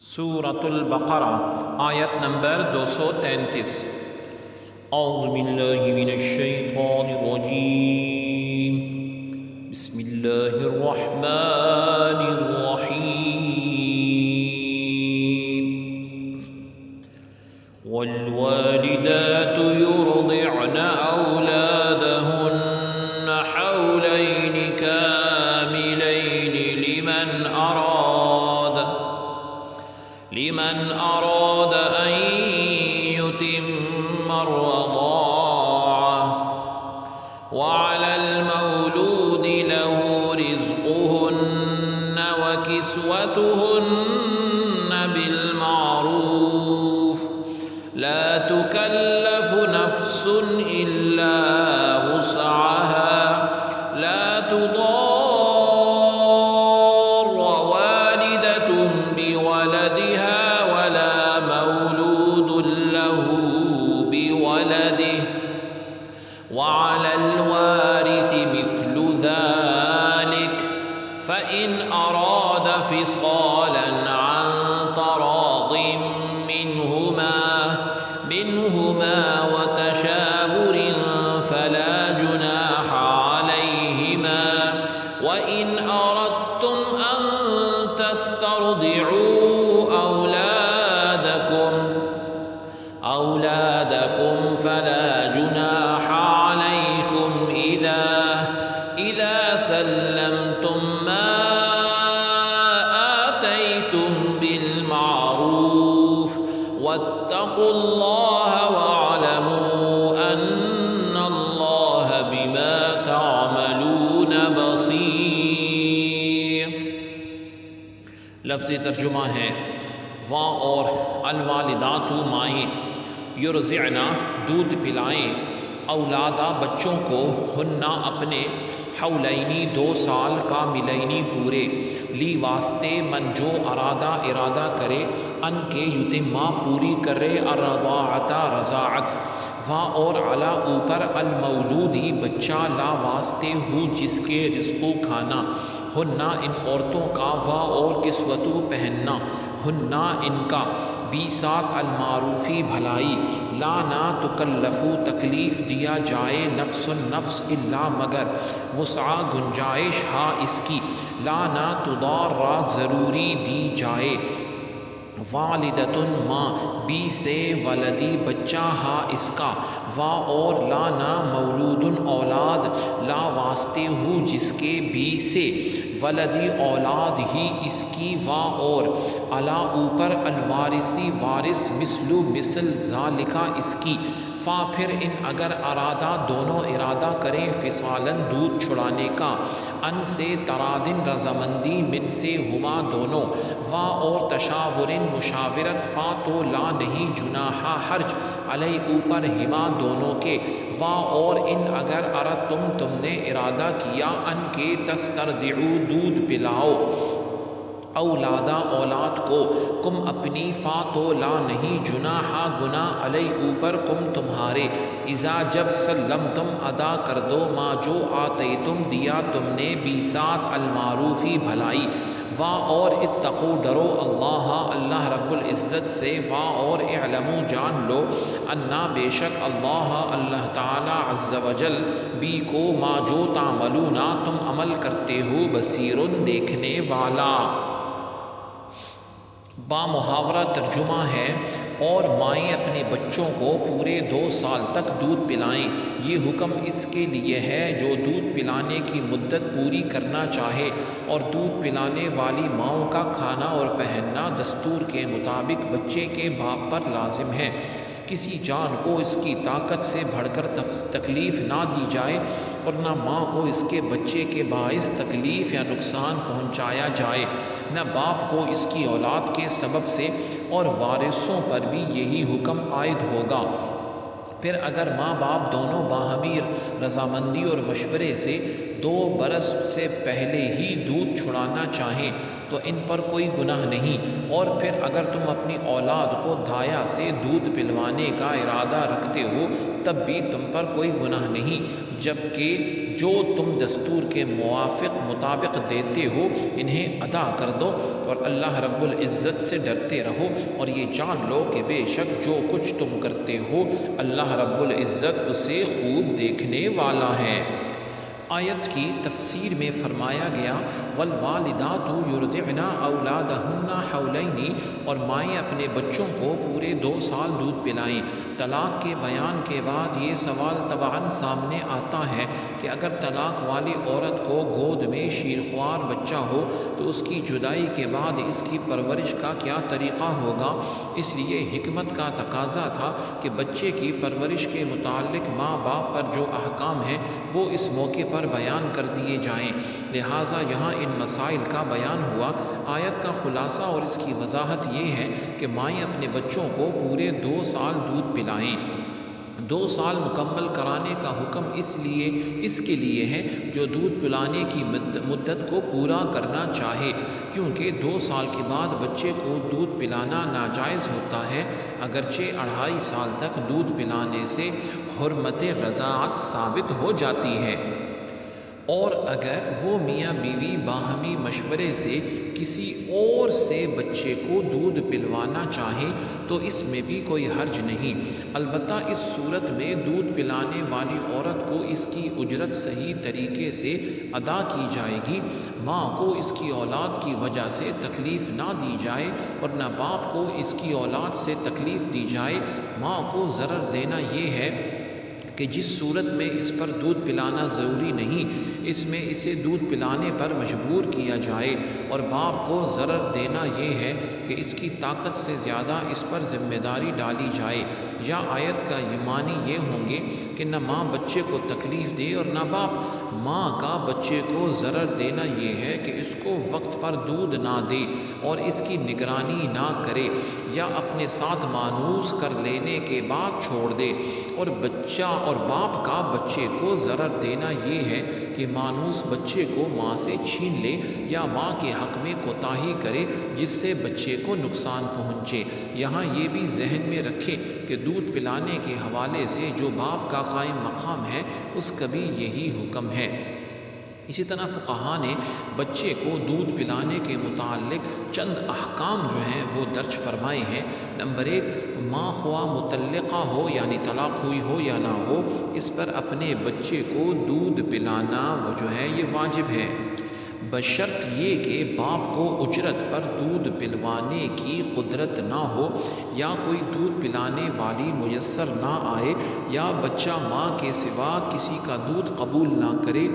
سورة البقرہ آیت نمبر 233۔ اعوذ باللہ من الشیطان الرجیم، بسم اللہ الرحمن الرحیم۔ والوالدات يرضعن أولادهن حولين كاملين لمن أراد أن يتم الرضاعة، وعلى المولود له رزقهن وكسوتهن بالمعروف، لا تكلف نفس إلا وسعها، لا تضار والدة بولدها ولا مولود له بولده، وعلى الوارث مثل ذلك، فإن أراد فصالا عن تراض منهما وتشاور فلا جناح عليهما، وإن أردتم أن تسترضعوا أولادكم فلا جناح عليكم إذا سلمتم ما آتيتم بالمعروف، واتقوا الله واعلموا أن الله بما تعملون بصير۔ لفظ ترجمہ ہے وا اور الوالدات مائیں، یرضعنا دودھ پلائیں، اولادہ بچوں کو، ہننا اپنے، حولینی 2 سال کاملینی پورے، لی واسطے من جو ارادہ کرے، ان کے یتما پوری کرے، الرضاعتا رضاعت، وا اور علا اوپر، المولودی بچہ، لا واسطے ہو جس کے رزق و کھانا، ہننا ان عورتوں کا، وا اور کسوتو پہننا، ہننا ان کا، بی ساتھ المعروفی بھلائی، لا نہ تکلفو تکلیف دیا جائے، نفس الا مگر، وسع گنجائش ہا اس کی، لا نہ تضار ضروری دی جائے، والدتن ماں، بی سے ولدی بچہ ہا اس کا، وا اور لا نہ مولودن اولاد، لا واسطے ہو جس کے، بی سے ولدی اولاد ہی اس کی، وا اور علا اوپر، الوارثی وارث، مثل ذالکا اس کی، فا پھر ان اگر ارادہ دونوں ارادہ کریں، فصالاً دودھ چھڑانے کا، ان سے ترادن رضامندی، من سے ہما دونوں، وا اور تشاورن مشاورت، فا تو لا نہیں جناحا حرج، علی اوپر ہما دونوں کے، وا اور ان اگر تم نے ارادہ کیا، ان کے تسترضعوا دودھ پلاؤ، اولادہ اولاد کو، کم اپنی، فا تو لا نہیں جناحا گناہ، علی اوپر، کم تمہارے، اذا جب سلمتم ادا کر دو، ما جو آتیتم دیا تم نے، بی ساتھ المعروفی بھلائی، وا اور اتقو ڈرو، اللہ رب العزت سے، وا اور اعلمو جان لو، انا بے شک اللہ تعالی عز وجل، بی کو، ما جو تعملونا تم عمل کرتے ہو، بصیرن دیکھنے والا۔ با محاورہ ترجمہ ہے اور مائیں اپنے بچوں کو پورے 2 سال تک دودھ پلائیں، یہ حکم اس کے لیے ہے جو دودھ پلانے کی مدت پوری کرنا چاہے، اور دودھ پلانے والی ماؤں کا کھانا اور پہننا دستور کے مطابق بچے کے باپ پر لازم ہے، کسی جان کو اس کی طاقت سے بڑھ کر تکلیف نہ دی جائے، اور نہ ماں کو اس کے بچے کے باعث تکلیف یا نقصان پہنچایا جائے، نہ باپ کو اس کی اولاد کے سبب سے، اور وارثوں پر بھی یہی حکم عائد ہوگا۔ پھر اگر ماں باپ دونوں باہمی رضامندی اور مشورے سے 2 برس سے پہلے ہی دودھ چھڑانا چاہیں تو ان پر کوئی گناہ نہیں، اور پھر اگر تم اپنی اولاد کو دھایا سے دودھ پلوانے کا ارادہ رکھتے ہو تب بھی تم پر کوئی گناہ نہیں، جبکہ جو تم دستور کے مطابق دیتے ہو انہیں ادا کر دو اور اللہ رب العزت سے ڈرتے رہو اور یہ جان لو کہ بے شک جو کچھ تم کرتے ہو اللہ رب العزت اسے خوب دیکھنے والا ہے۔ آیت کی تفسیر میں فرمایا گیا والوالدات یرضعن اولادہن حولین، اور مائیں اپنے بچوں کو پورے 2 سال دودھ پلائیں۔ طلاق کے بیان کے بعد یہ سوال طبعاً سامنے آتا ہے کہ اگر طلاق والی عورت کو گود میں شیرخوار بچہ ہو تو اس کی جدائی کے بعد اس کی پرورش کا کیا طریقہ ہوگا۔ اس لیے حکمت کا تقاضا تھا کہ بچے کی پرورش کے متعلق ماں باپ پر جو احکام ہیں وہ اس موقع پر بیان کر دیے جائیں، لہٰذا یہاں ان مسائل کا بیان ہوا۔ آیت کا خلاصہ اور اس کی وضاحت یہ ہے کہ مائیں اپنے بچوں کو پورے 2 سال دودھ پلائیں۔ 2 سال مکمل کرانے کا حکم اس کے لیے ہے جو دودھ پلانے کی مدت کو پورا کرنا چاہے، کیونکہ 2 سال کے بعد بچے کو دودھ پلانا ناجائز ہوتا ہے، اگرچہ 2.5 سال تک دودھ پلانے سے حرمت رضاعت ثابت ہو جاتی ہے۔ اور اگر وہ میاں بیوی باہمی مشورے سے کسی اور سے بچے کو دودھ پلوانا چاہیں تو اس میں بھی کوئی حرج نہیں، البتہ اس صورت میں دودھ پلانے والی عورت کو اس کی اجرت صحیح طریقے سے ادا کی جائے گی، ماں کو اس کی اولاد کی وجہ سے تکلیف نہ دی جائے اور نہ باپ کو اس کی اولاد سے تکلیف دی جائے۔ ماں کو ضرر دینا یہ ہے کہ جس صورت میں اس پر دودھ پلانا ضروری نہیں اس میں اسے دودھ پلانے پر مجبور کیا جائے، اور باپ کو ضرر دینا یہ ہے کہ اس کی طاقت سے زیادہ اس پر ذمہ داری ڈالی جائے، یا آیت کا یہ معنی یہ ہوں گے کہ نہ ماں بچے کو تکلیف دے اور نہ باپ۔ ماں کا بچے کو ضرر دینا یہ ہے کہ اس کو وقت پر دودھ نہ دے اور اس کی نگرانی نہ کرے، یا اپنے ساتھ مانوس کر لینے کے بعد چھوڑ دے، اور بچہ اور باپ کا بچے کو ضرر دینا یہ ہے کہ مانوس بچے کو ماں سے چھین لے یا ماں کے حق میں کوتاہی کرے جس سے بچے کو نقصان پہنچے۔ یہاں یہ بھی ذہن میں رکھیں کہ دودھ پلانے کے حوالے سے جو باپ کا قائم مقام ہے اس کا بھی یہی حکم ہے۔ اسی طرح فقہا نے بچے کو دودھ پلانے کے متعلق چند احکام جو ہیں وہ درج فرمائے ہیں۔ نمبر 1، ماں خواہ مطلقہ ہو یعنی طلاق ہوئی ہو یا نہ ہو، اس پر اپنے بچے کو دودھ پلانا وہ جو ہے یہ واجب ہے، بشرط یہ کہ باپ کو اجرت پر دودھ پلوانے کی قدرت نہ ہو، یا کوئی دودھ پلانے والی میسر نہ آئے، یا بچہ ماں کے سوا کسی کا دودھ قبول نہ کرے۔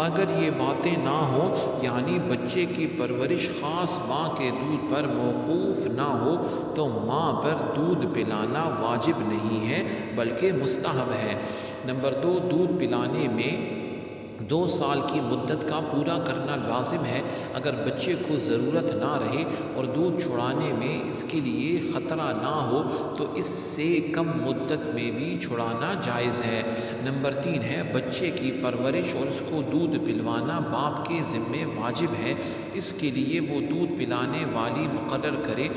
اگر یہ باتیں نہ ہوں یعنی بچے کی پرورش خاص ماں کے دودھ پر موقوف نہ ہو تو ماں پر دودھ پلانا واجب نہیں ہے بلکہ مستحب ہے۔ نمبر 2، دودھ پلانے میں 2 سال کی مدت کا پورا کرنا لازم ہے۔ اگر بچے کو ضرورت نہ رہے اور دودھ چھڑانے میں اس کے لیے خطرہ نہ ہو تو اس سے کم مدت میں بھی چھڑانا جائز ہے۔ نمبر 3 ہے بچے کی پرورش اور اس کو دودھ پلوانا باپ کے ذمے واجب ہے، اس کے لیے وہ دودھ پلانے والی مقرر کرے،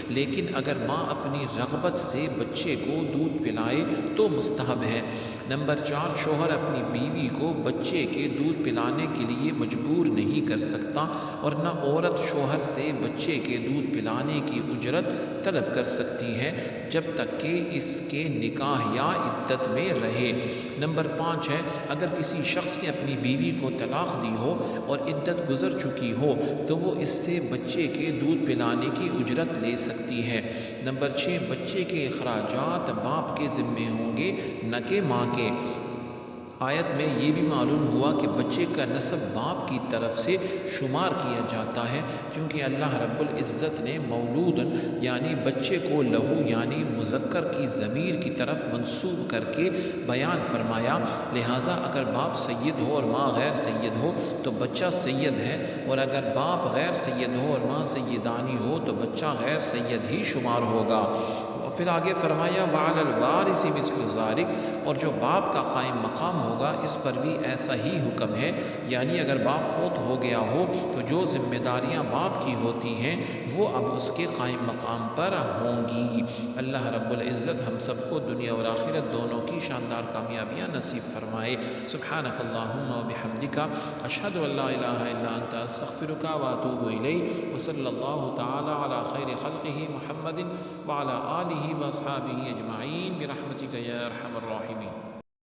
لیکن اگر ماں اپنی رغبت سے بچے کو دودھ پلائے تو مستحب ہے۔ نمبر 4، شوہر اپنی بیوی کو بچے کے دودھ پلانے کے لیے مجبور نہیں کر سکتا، اور نہ عورت شوہر سے بچے کے دودھ پلانے کی اجرت طلب کر سکتی ہے جب تک کہ اس کے نکاح یا عدت میں رہے۔ نمبر 5 ہے اگر کسی شخص نے اپنی بیوی کو طلاق دی ہو اور عدت گزر چکی ہو تو وہ اس سے بچے کے دودھ پلانے کی اجرت لے سکتی ہے۔ نمبر 6، بچے کے اخراجات باپ کے ذمے ہوں گے نہ کہ ماں کے۔ آیت میں یہ بھی معلوم ہوا کہ بچے کا نسب باپ کی طرف سے شمار کیا جاتا ہے، کیونکہ اللہ رب العزت نے مولود یعنی بچے کو لہو یعنی مذکر کی ضمیر کی طرف منسوب کر کے بیان فرمایا، لہٰذا اگر باپ سید ہو اور ماں غیر سید ہو تو بچہ سید ہے، اور اگر باپ غیر سید ہو اور ماں سیدانی ہو تو بچہ غیر سید ہی شمار ہوگا۔ پھر آگے فرمایا وَعَلَى الْوَارِثِ مِثْلُ ذَلِكَ، اور جو باپ کا قائم مقام ہوگا اس پر بھی ایسا ہی حکم ہے، یعنی اگر باپ فوت ہو گیا ہو تو جو ذمہ داریاں باپ کی ہوتی ہیں وہ اب اس کے قائم مقام پر ہوں گی۔ اللہ رب العزت ہم سب کو دنیا اور آخرت دونوں کی شاندار کامیابیاں نصیب فرمائے۔ سبحانک اللہم و بحمدک، اشہد ان لا الہ الا انت، استغفرک و اتوب الیک، وصلی اللہ تعالی علی خیر خلقہ محمد وعلی آلہ واصحابہ اجمعین برحمتک یا ارحم الراحمین۔